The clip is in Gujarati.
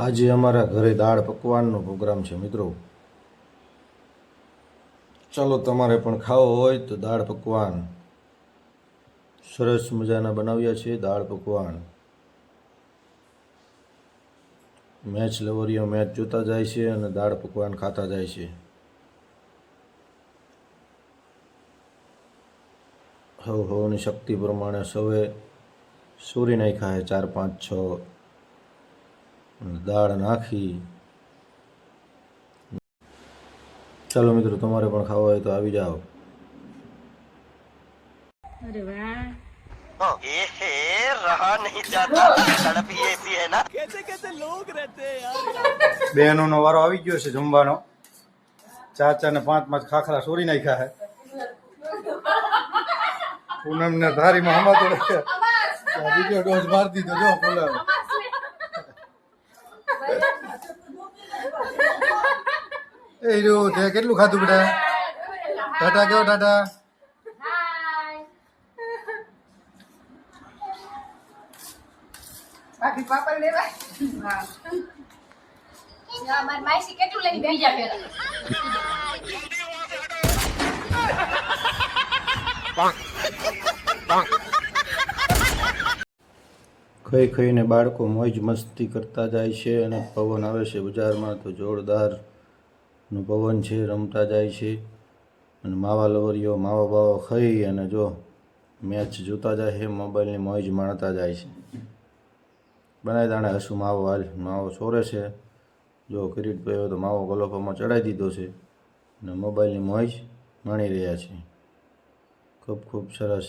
આજે અમારા ઘરે દાળ પકવાનનો પ્રોગ્રામ છે મિત્રો. ચાલો તમારે પણ ખાવો હોય તો દાળ પકવાન સરસ મજાના બનાવ્યા છે. દાળ પકવાન મેચ લવરીઓ મેચ જોતા જાય છે અને દાળ પકવાન ખાતા જાય છે. હવની શક્તિ પ્રમાણે સૌએ સૂરી નાખ્યા છે 4 5 6 દાળ નાખી. ચાલો મિત્રો તમારે પણ ખાવા હોય તો આવી જાઓ. अरे वाह ये रहा नहीं जाता तड़प ही ऐसी है ना कैसे कैसे लोग रहते हैं यार. બહેનોનો વારો આવી ગયો છે જમવાનો. 4 4 ને 5 5 ખાખરા સોરી નાખ્યા છે. પૂનમ ને ધારીમાં હમા તો બીજો ડોઝ મારી દીધો જો બોલાવ. એ જો તે કેટલું ખાધું બેટા? ટાટા કેવો ટાટા? બાકી પાપડ લેવાય. હા મારી માસી કેટલું લઈને બીજા ફેરા ખાઈ ખાઈને બાળકો મોજ મસ્તી કરતા જાય છે અને પવન આવે છે બજારમાં તો જોરદારનો પવન છે. રમતા જાય છે અને માવા લવરીઓ માવા બાવા ખાઈ અને જો મેચ જોતા જાય છે. મોબાઈલની મોજ માણતા જાય છે. બનાવી દાણે હસું માવો હાલ માવો સોરે છે. જો કિરીટભાઈ તો માવો ગલોફામાં ચડાવી દીધો છે અને મોબાઈલની મોજ માણી રહ્યા છે. ખૂબ ખૂબ સરસ.